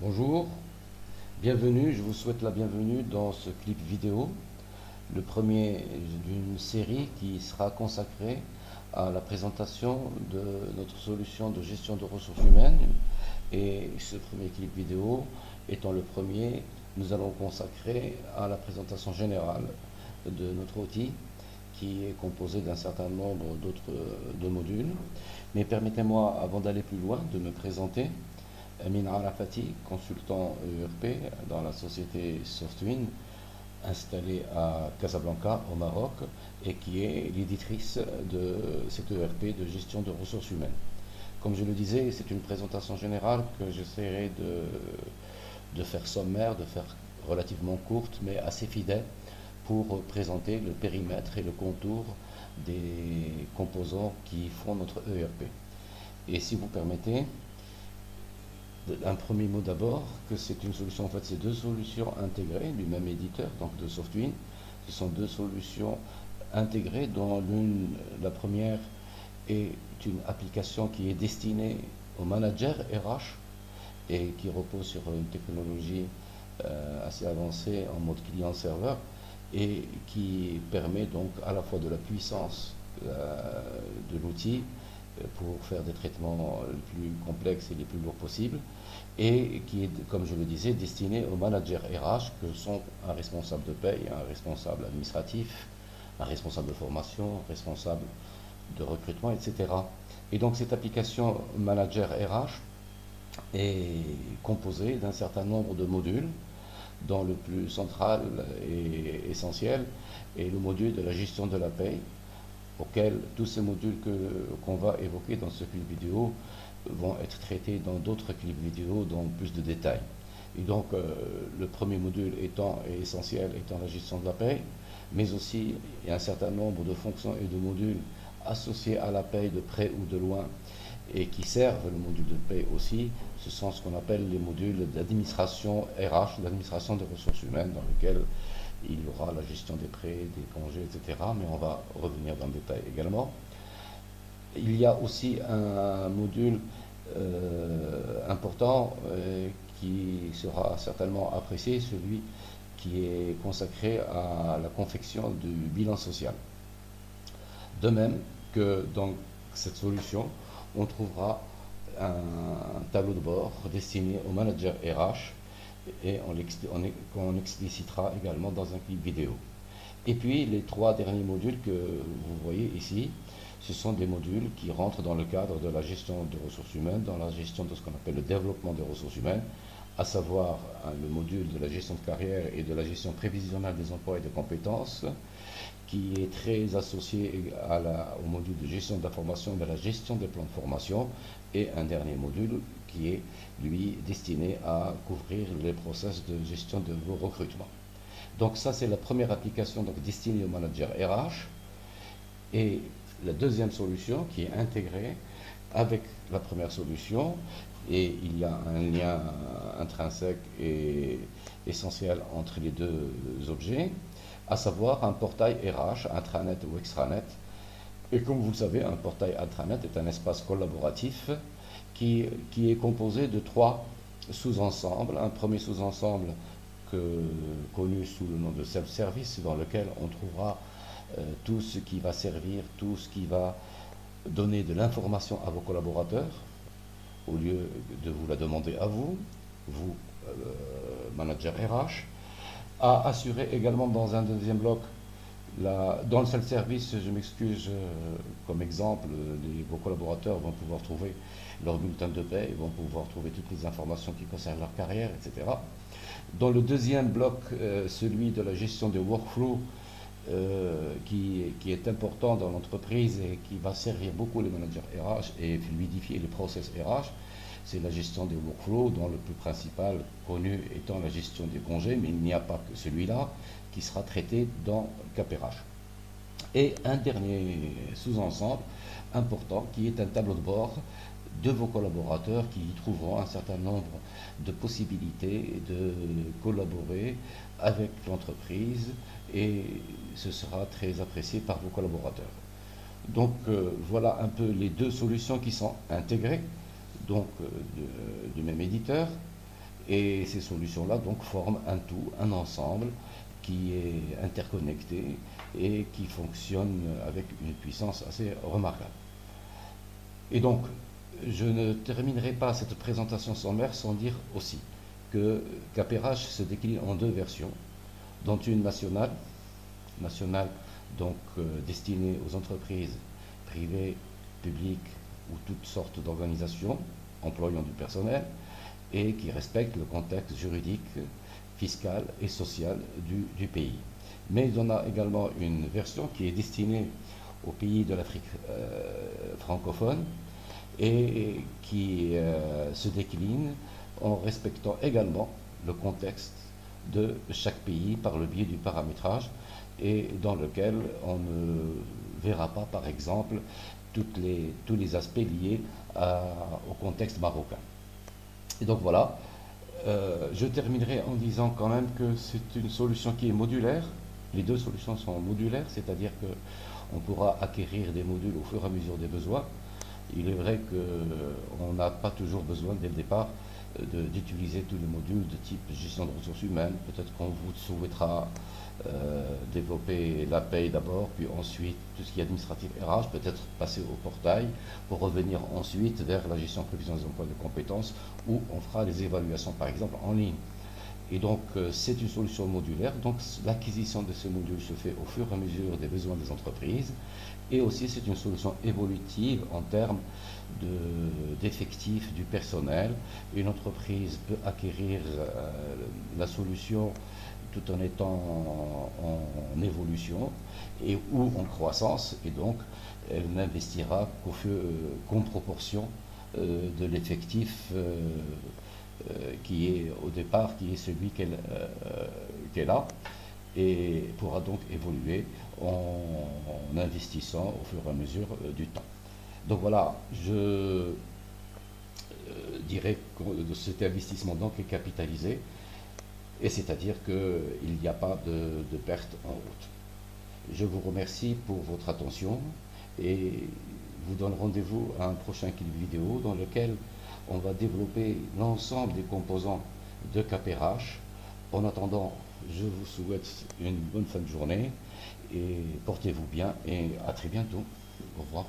Bonjour, bienvenue, je vous souhaite la bienvenue dans ce clip vidéo, le premier d'une série qui sera consacrée à la présentation de notre solution de gestion de ressources humaines. Et ce premier clip vidéo étant le premier, nous allons consacrer à la présentation générale de notre outil qui est composé d'un certain nombre de modules. Mais permettez-moi, avant d'aller plus loin, de me présenter. Amin Arafati, consultant ERP dans la société Softwin, installée à Casablanca, au Maroc, et qui est l'éditrice de cet ERP de gestion de ressources humaines. Comme je le disais, c'est une présentation générale que j'essaierai de faire sommaire, de faire relativement courte, mais assez fidèle, pour présenter le périmètre et le contour des composants qui font notre ERP. Et si vous permettez, un premier mot d'abord, que c'est une solution, en fait, c'est deux solutions intégrées du même éditeur, donc de Softwin. Ce sont deux solutions intégrées, dont la première est une application qui est destinée aux managers RH et qui repose sur une technologie assez avancée en mode client-serveur et qui permet donc à la fois de la puissance de l'outil pour faire des traitements les plus complexes et les plus lourds possibles, et qui est, comme je le disais, destiné aux managers RH, que sont un responsable de paye, un responsable administratif, un responsable de formation, un responsable de recrutement, etc. Et donc cette application manager RH est composée d'un certain nombre de modules, dont le plus central et essentiel est le module de la gestion de la paye, auquel tous ces modules qu'on va évoquer dans ce clip vidéo vont être traités dans d'autres clips vidéo dans plus de détails. Et donc le premier module étant et essentiel étant la gestion de la paie, mais aussi il y a un certain nombre de fonctions et de modules associés à la paie de près ou de loin et qui servent le module de paie aussi. Ce sont ce qu'on appelle les modules d'administration RH, d'administration des ressources humaines, dans lesquels il y aura la gestion des prêts, des congés, etc. Mais on va revenir dans le détail également. Il y a aussi un module important qui sera certainement apprécié, celui qui est consacré à la confection du bilan social. De même que dans cette solution, on trouvera un tableau de bord destiné au manager RH et qu'on explicitera également dans un clip vidéo. Et puis les trois derniers modules que vous voyez ici, ce sont des modules qui rentrent dans le cadre de la gestion des ressources humaines, dans la gestion de ce qu'on appelle le développement des ressources humaines, à savoir le module de la gestion de carrière et de la gestion prévisionnelle des emplois et des compétences, qui est très associé au module de gestion de la formation, de la gestion des plans de formation, et un dernier module qui est, lui, destiné à couvrir les process de gestion de vos recrutements. Donc ça, c'est la première application donc, destinée aux managers RH. Et la deuxième solution qui est intégrée avec la première solution, et il y a un lien intrinsèque et essentiel entre les deux objets, à savoir un portail RH, intranet ou extranet. Et comme vous le savez, un portail intranet est un espace collaboratif qui est composé de trois sous-ensembles. Un premier sous-ensemble connu sous le nom de self-service, dans lequel on trouvera tout ce qui va servir, tout ce qui va donner de l'information à vos collaborateurs, au lieu de vous la demander à vous, manager RH, à assurer également dans un deuxième bloc, dans le self-service, je m'excuse, comme exemple, vos collaborateurs vont pouvoir trouver leur bulletin de paie, ils vont pouvoir trouver toutes les informations qui concernent leur carrière, etc. Dans le deuxième bloc, celui de la gestion des workflows, qui est important dans l'entreprise et qui va servir beaucoup les managers RH et fluidifier les process RH, c'est la gestion des workflows, dont le plus principal connu étant la gestion des congés, mais il n'y a pas que celui-là qui sera traité dans CAP-RH. Et un dernier sous-ensemble important qui est un tableau de bord de vos collaborateurs qui y trouveront un certain nombre de possibilités de collaborer avec l'entreprise et ce sera très apprécié par vos collaborateurs. Donc voilà un peu les deux solutions qui sont intégrées donc du même éditeur Et ces solutions-là donc forment un tout, un ensemble qui est interconnecté et qui fonctionne avec une puissance assez remarquable. Et donc, je ne terminerai pas cette présentation sommaire sans dire aussi que KPRH se décline en deux versions, dont une nationale donc destinée aux entreprises privées, publiques ou toutes sortes d'organisations employant du personnel et qui respecte le contexte juridique, fiscal et social du pays. Mais il y en a également une version qui est destinée aux pays de l'Afrique francophone et qui se décline en respectant également le contexte de chaque pays par le biais du paramétrage et dans lequel on ne verra pas, par exemple, tous les aspects liés au contexte marocain. Et donc voilà, je terminerai en disant quand même que c'est une solution qui est modulaire. Les deux solutions sont modulaires, c'est-à-dire qu'on pourra acquérir des modules au fur et à mesure des besoins. Il est vrai qu'on n'a pas toujours besoin dès le départ d'utiliser tous les modules de type gestion de ressources humaines. Peut-être qu'on vous souhaitera développer la paye d'abord, puis ensuite tout ce qui est administratif RH, peut-être passer au portail pour revenir ensuite vers la gestion prévision des emplois de compétences où on fera les évaluations par exemple en ligne. Et donc c'est une solution modulaire, donc l'acquisition de ces modules se fait au fur et à mesure des besoins des entreprises et aussi c'est une solution évolutive en termes d'effectifs du personnel. Une entreprise peut acquérir la solution tout en étant en évolution et ou en croissance et donc elle n'investira qu'en proportion de l'effectif qui est au départ, qui est celui qu'elle a, et pourra donc évoluer en investissant au fur et à mesure du temps. Donc voilà, je dirais que cet investissement donc est capitalisé, et c'est-à-dire qu'il n'y a pas de perte en route. Je vous remercie pour votre attention et vous donne rendez-vous à un prochain clip vidéo dans lequel on va développer l'ensemble des composants de KPRH. En attendant, je vous souhaite une bonne fin de journée et portez-vous bien et à très bientôt. Au revoir.